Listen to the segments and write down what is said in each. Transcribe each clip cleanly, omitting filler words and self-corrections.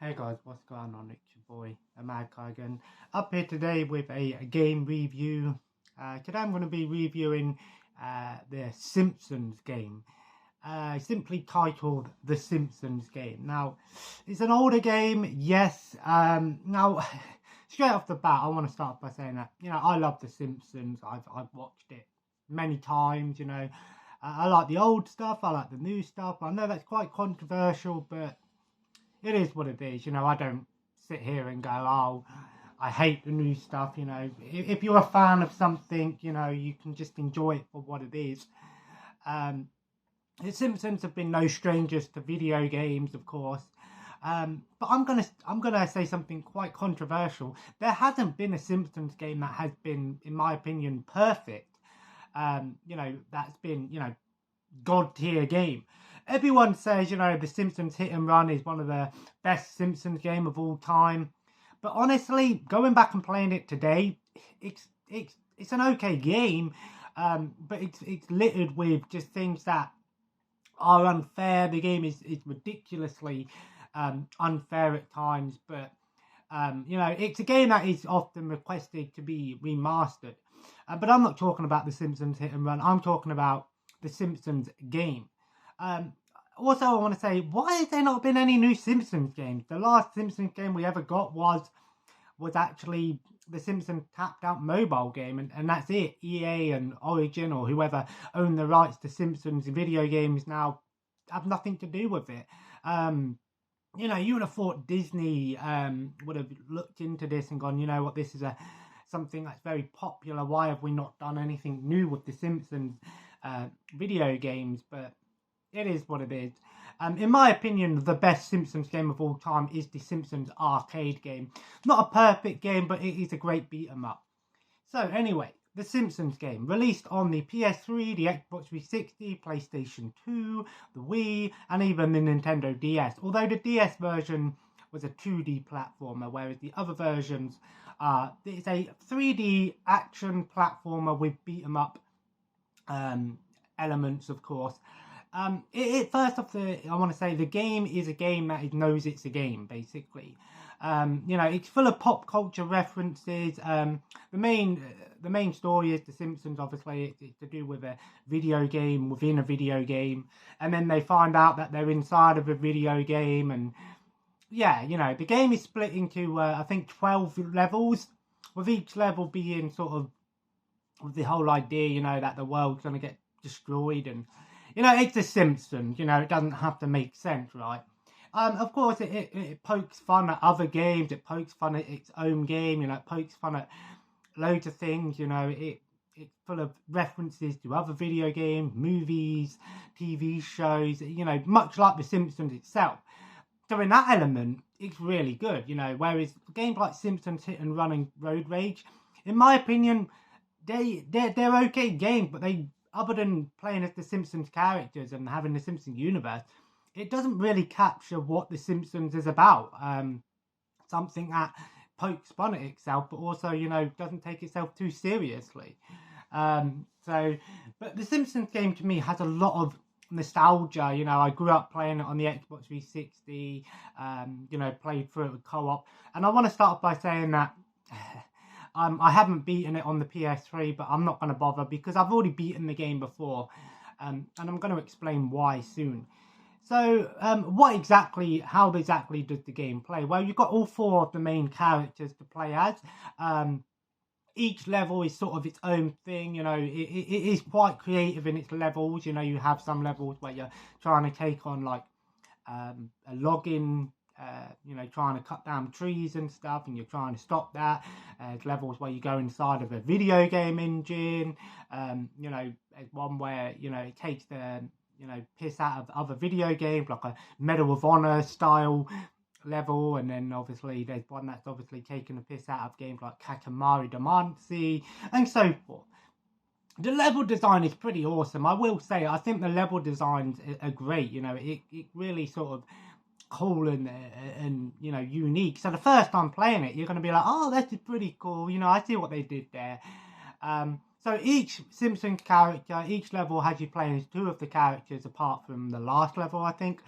Hey guys, what's going on? It's your boy, the Mad Again, up here today with a game review. Today I'm going to be reviewing the Simpsons game, simply titled The Simpsons Game. Now, it's an older game, yes. Now, straight off the bat, I want to start by saying that, I love The Simpsons. I've watched it many times, I like the old stuff, I like the new stuff. I know that's quite controversial, but it is what it is. I don't sit here and go, oh, I hate the new stuff. If you're a fan of something, you can just enjoy it for what it is. The Simpsons have been no strangers to video games, of course. But I'm gonna say something quite controversial. There hasn't been a Simpsons game that has been, in my opinion, perfect. That's been, god tier game. Everyone says, the Simpsons Hit and Run is one of the best Simpsons game of all time. But honestly, going back and playing it today, it's an okay game. But it's littered with just things that are unfair. The game is ridiculously unfair at times. But it's a game that is often requested to be remastered. But I'm not talking about the Simpsons Hit and Run. I'm talking about the Simpsons game. Also, I want to say, why has there not been any new Simpsons games? The last Simpsons game we ever got was actually the Simpsons Tapped Out mobile game, and that's it. EA and Origin or whoever own the rights to Simpsons video games now have nothing to do with it. You would have thought Disney would have looked into this and gone, you know what, this is something that's very popular. Why have we not done anything new with the Simpsons video games? But it is what it is. In my opinion, the best Simpsons game of all time is the Simpsons Arcade game. Not a perfect game, but it is a great beat 'em up. So anyway, the Simpsons game, released on the PS3, the Xbox 360, PlayStation 2, the Wii, and even the Nintendo DS. Although the DS version was a 2D platformer, whereas the other versions it's a 3D action platformer with beat 'em up elements, of course. First off, I want to say the game is a game that it knows it's a game, basically. It's full of pop culture references. The main story is The Simpsons. Obviously, it's to do with a video game within a video game, and then they find out that they're inside of a video game, and yeah, the game is split into I think 12 levels, with each level being sort of with the whole idea, that the world's going to get destroyed, and it's The Simpsons. It doesn't have to make sense, right? Of course, it pokes fun at other games. It pokes fun at its own game. It pokes fun at loads of things. It's full of references to other video games, movies, TV shows. Much like The Simpsons itself. So in that element, it's really good. Whereas games like Simpsons Hit and Run and Road Rage, in my opinion, they're okay games, but they, other than playing as the Simpsons characters and having the Simpsons universe, it doesn't really capture what the Simpsons is about. Something that pokes fun at itself, but also, doesn't take itself too seriously. But the Simpsons game to me has a lot of nostalgia. I grew up playing it on the Xbox 360, played through it with co-op. And I want to start by saying that I haven't beaten it on the PS3, but I'm not going to bother because I've already beaten the game before, and I'm going to explain why soon. So, how exactly does the game play? Well, you've got all four of the main characters to play as. Each level is sort of its own thing, it is quite creative in its levels. You have some levels where you're trying to take on like a login, trying to cut down trees and stuff, and you're trying to stop that. There's levels where you go inside of a video game engine. There's one where, it takes the, piss out of other video games, like a Medal of Honor style level, and then obviously there's one that's obviously taken a piss out of games like Katamari Damacy, and so forth. The level design is pretty awesome. I will say, I think the level designs are great. It really sort of cool and unique. So the first time playing it, you're going to be like, oh, this is pretty cool. I see what they did there. So each Simpsons character, each level has you playing as two of the characters, apart from the last level, I think.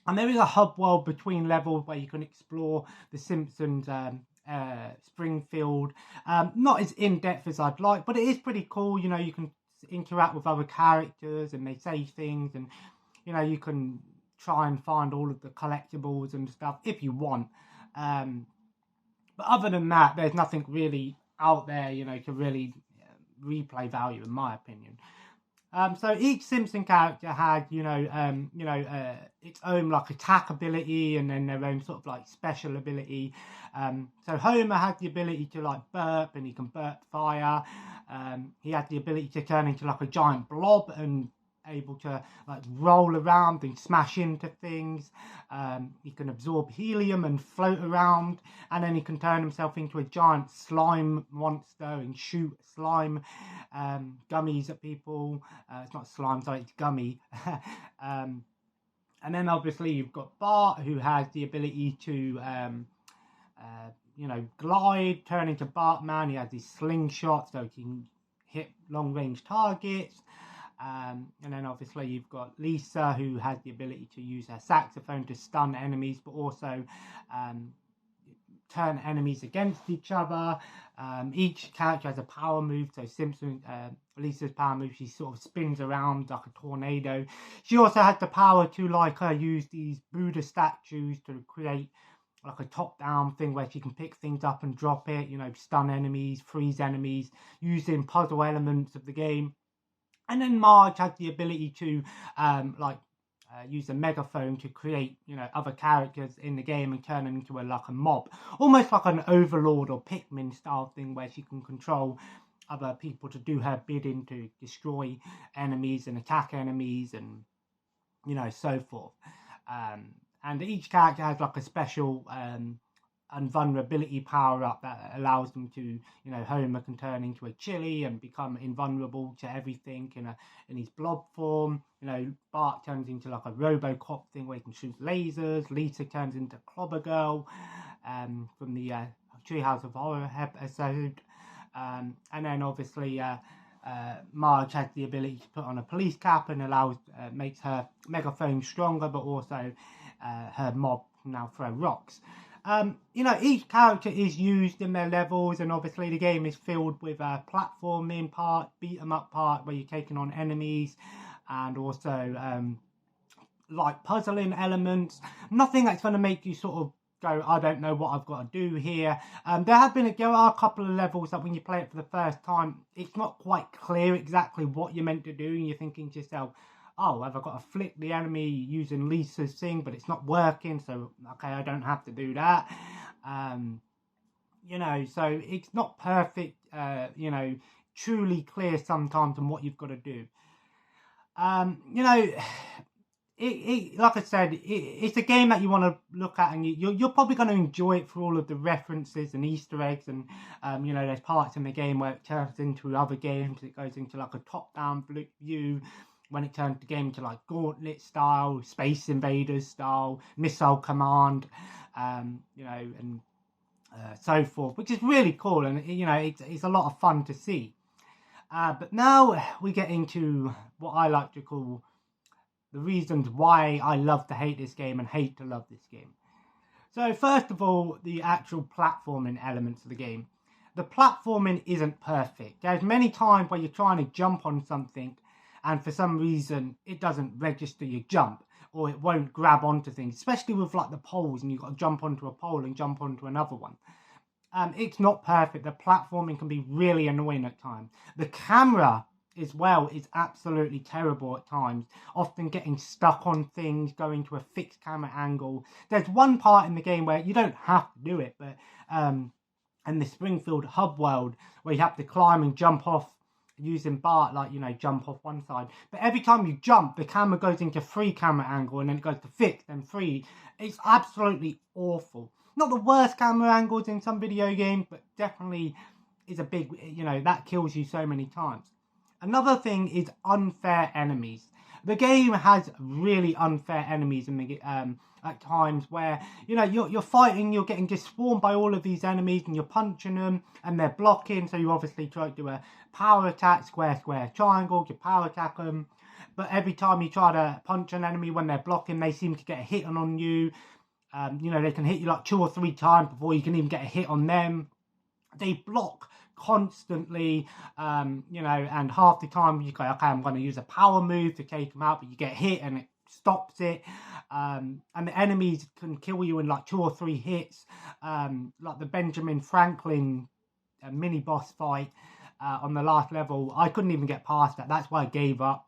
And there is a hub world between levels where you can explore the Simpsons Springfield. Not as in-depth as I'd like, but it is pretty cool. You know, you can interact with other characters and they say things, and you know, you can try and find all of the collectibles and stuff if you want. But other than that, there's nothing really out there, you know, to really replay value, in my opinion. So each Simpson character had, its own like attack ability and then their own sort of like special ability. So Homer had the ability to like burp, and he can burp fire. He had the ability to turn into like a giant blob and able to like roll around and smash into things. He can absorb helium and float around, and then he can turn himself into a giant slime monster and shoot slime gummies at people. It's not slime, sorry, it's gummy. And then obviously you've got Bart, who has the ability to glide, turn into Bartman. He has his slingshot, so he can hit long range targets. And then obviously you've got Lisa, who has the ability to use her saxophone to stun enemies, but also turn enemies against each other. Each character has a power move. So Lisa's power move, she sort of spins around like a tornado. She also had the power to use these Buddha statues to create like a top-down thing where she can pick things up and drop it, you know, stun enemies, freeze enemies, using puzzle elements of the game. And then Marge had the ability to use a megaphone to create, you know, other characters in the game and turn them into a mob, almost like an Overlord or Pikmin style thing, where she can control other people to do her bidding to destroy enemies and attack enemies and, you know, so forth. And each character has like a special invulnerability power up that allows them to, you know, Homer can turn into a chili and become invulnerable to everything in his blob form. You know, Bart turns into like a RoboCop thing where he can shoot lasers. Lisa turns into Clobber Girl from the Treehouse of Horror episode. And then obviously Marge has the ability to put on a police cap and makes her megaphone stronger, but also her mob can now throw rocks. Each character is used in their levels, and obviously the game is filled with platforming part, beat 'em up part where you're taking on enemies, and also like puzzling elements. Nothing that's going to make you sort of go, I don't know what I've got to do here. There are a couple of levels that when you play it for the first time, it's not quite clear exactly what you're meant to do, and you're thinking to yourself, oh, have I got to flick the enemy using Lisa's thing, but it's not working, so okay, I don't have to do that. So it's not perfect, truly clear sometimes on what you've got to do. Like I said, it's a game that you want to look at, and you're probably going to enjoy it for all of the references and Easter eggs, and there's parts in the game where it turns into other games. It goes into like a top-down view, when it turns the game to like Gauntlet style, Space Invaders style, Missile Command, and so forth, which is really cool, and it's a lot of fun to see. But now we get into what I like to call the reasons why I love to hate this game and hate to love this game. So first of all, the actual platforming elements of the game. The platforming isn't perfect. There's many times where you're trying to jump on something, and for some reason it doesn't register your jump, or it won't grab onto things, especially with like the poles, and you've got to jump onto a pole and jump onto another one. It's not perfect. The platforming can be really annoying at times. The camera as well is absolutely terrible at times, often getting stuck on things, going to a fixed camera angle. There's one part in the game where you don't have to do it, but in the Springfield hub world, where you have to climb and jump off using Bart, jump off one side. But every time you jump, the camera goes into free camera angle, and then it goes to fixed, then free. It's absolutely awful. Not the worst camera angles in some video games, but definitely is a big, that kills you so many times. Another thing is unfair enemies. The game has really unfair enemies in the at times where you're fighting, you're getting just swarmed by all of these enemies, and you're punching them and they're blocking. So you obviously try to do a power attack, square, triangle, you power attack them. but every time you try to punch an enemy when they're blocking, they seem to get a hit on you. You know, they can hit you like 2 or 3 times before you can even get a hit on them. They block constantly, you know, and half the time you go, okay, I'm going to use a power move to take them out, but you get hit and it stops it. And the enemies can kill you in like 2 or 3 hits, like the Benjamin Franklin mini boss fight on the last level. I couldn't even get past that. That's why I gave up,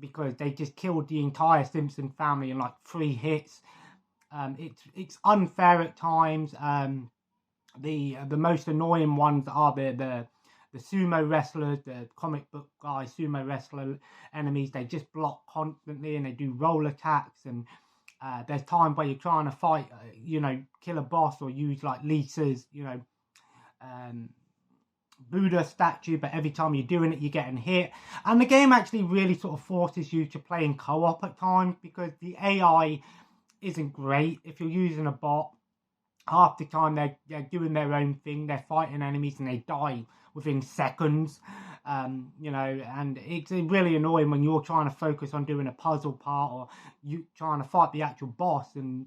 because they just killed the entire Simpson family in like 3 hits. It's unfair at times. The most annoying ones are the sumo wrestlers, the comic book guy sumo wrestler enemies. They just block constantly and they do roll attacks, and there's times where you're trying to fight, you know, kill a boss or use like Lisa's, you know, Buddha statue, but every time you're doing it, you're getting hit. And the game actually really sort of forces you to play in co-op at times, because the AI isn't great. If you're using a bot, half the time they're doing their own thing, they're fighting enemies and they die within seconds. You know, and it's really annoying when you're trying to focus on doing a puzzle part, or you trying to fight the actual boss, and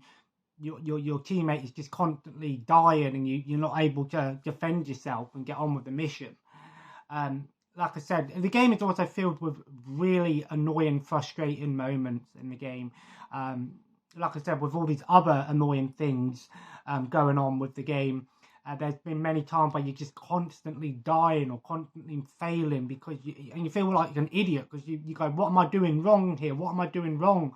your teammate is just constantly dying, and you're not able to defend yourself and get on with the mission. Like I said, the game is also filled with really annoying, frustrating moments in the game. Like I said, with all these other annoying things going on with the game, there's been many times where you're just constantly dying or constantly failing, because you feel like an idiot, because you go, what am I doing wrong here? What am I doing wrong?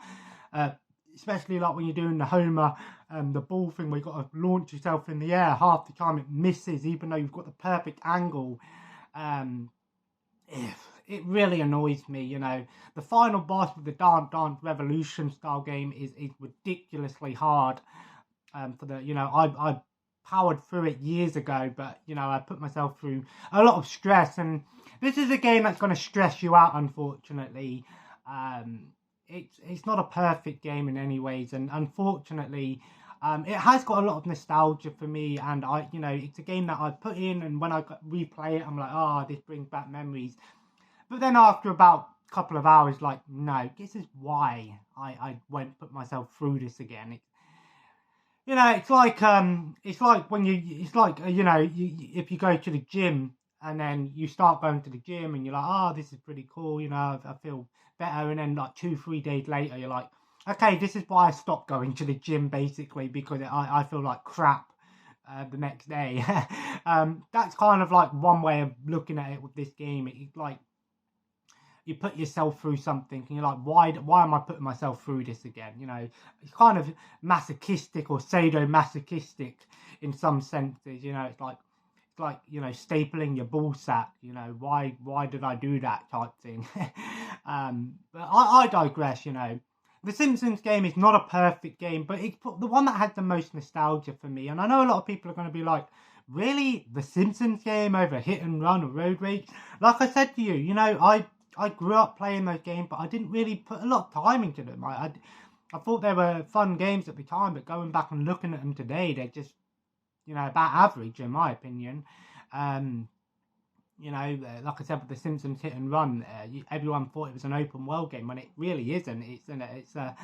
Especially like when you're doing the Homer, the ball thing where you've got to launch yourself in the air. Half the time it misses, even though you've got the perfect angle. It really annoys me, you know. The final boss with the Dance Dance Revolution style game is ridiculously hard. For the, you know, I powered through it years ago, but you know, I put myself through a lot of stress, and this is a game that's going to stress you out, unfortunately. It's not a perfect game in any ways, and unfortunately, it has got a lot of nostalgia for me, and you know, it's a game that I put in, and when I replay it, I'm like, oh, this brings back memories. But then after about a couple of hours, like, no, this is why I won't put myself through this again. You know, it's like when you know, if you go to the gym and then you start going to the gym and you're like, oh, this is pretty cool, you know, I feel better, and then like 2-3 days later you're like, okay, this is why I stopped going to the gym, basically, because I feel like crap the next day. That's kind of like one way of looking at it with this game. It's like you put yourself through something and you're like, why am I putting myself through this again? You know, it's kind of masochistic or sadomasochistic in some senses. You know, it's like, you know, stapling your ball sack. You know, why did I do that type thing? But I digress. You know, the Simpsons game is not a perfect game, but it's the one that has the most nostalgia for me. And I know a lot of people are going to be like, really, the Simpsons game over Hit and Run or Road Rage? Like I said to you, you know, I grew up playing those games, but I didn't really put a lot of time into them. I thought they were fun games at the time, but going back and looking at them today, they're just, you know, about average in my opinion. You know, like I said, with the Simpsons Hit and Run, everyone thought it was an open world game when it really isn't. It's a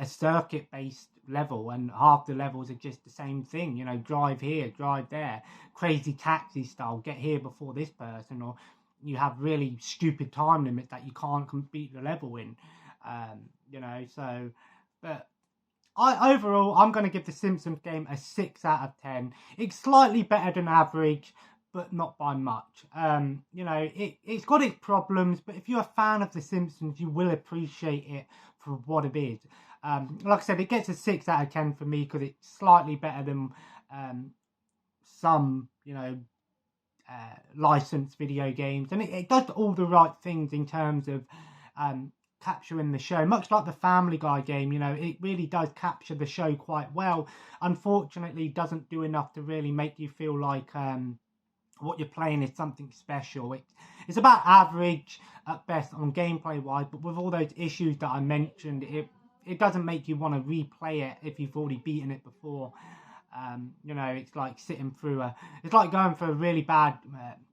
circuit-based level, and half the levels are just the same thing. You know, drive here, drive there, crazy taxi style, get here before this person, or you have really stupid time limits that you can't complete the level in. You know, so, but overall, I'm going to give the Simpsons game a 6 out of 10. It's slightly better than average, but not by much. You know, it's got its problems, but if you're a fan of the Simpsons, you will appreciate it for what it is. Like I said, it gets a 6 out of 10 for me because it's slightly better than some, you know, licensed video games, and it does all the right things in terms of capturing the show, much like the Family Guy game. You know, it really does capture the show quite well. Unfortunately, it doesn't do enough to really make you feel like what you're playing is something special. It's about average at best on gameplay wise, but with all those issues that I mentioned, it doesn't make you want to replay it if you've already beaten it before. You know, it's like sitting through it's like going for a really bad,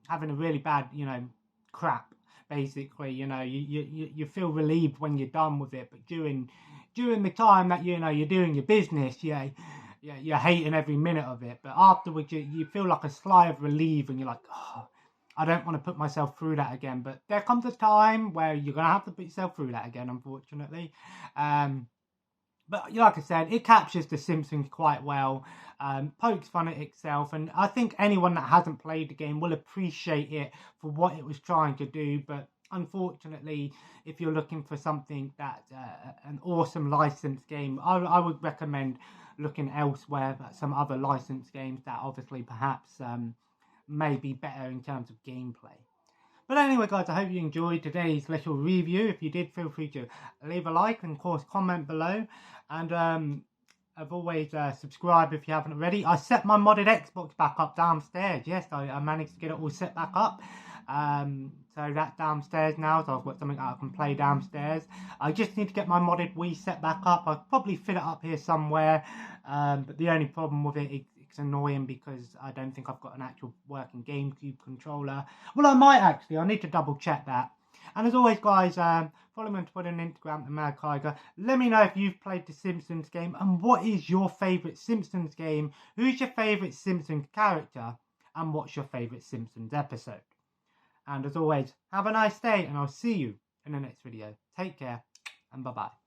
having a really bad, you know, crap basically. You know, you feel relieved when you're done with it, but during the time that, you know, you're doing your business, you're hating every minute of it. But afterwards, you feel like a sigh of relief, and you're like, oh, I don't want to put myself through that again. But there comes a time where you're going to have to put yourself through that again, unfortunately. But like I said, it captures The Simpsons quite well, pokes fun at itself, and I think anyone that hasn't played the game will appreciate it for what it was trying to do. But unfortunately, if you're looking for something that, an awesome licensed game, I would recommend looking elsewhere at some other licensed games that obviously perhaps may be better in terms of gameplay. But anyway, guys, I hope you enjoyed today's little review. If you did, feel free to leave a like and, of course, comment below. And as always, subscribe if you haven't already. I set my modded Xbox back up downstairs. Yes, I managed to get it all set back up. So that's downstairs now, so I've got something I can play downstairs. I just need to get my modded Wii set back up. I'll probably fit it up here somewhere. But the only problem with it, it's annoying because I don't think I've got an actual working GameCube controller. Well, I might actually. I need to double check that. And as always, guys, follow me on Twitter and Instagram, the Mad Kiger. Let me know if you've played the Simpsons game and what is your favourite Simpsons game. Who's your favourite Simpsons character? And what's your favourite Simpsons episode? And as always, have a nice day, and I'll see you in the next video. Take care, and bye-bye.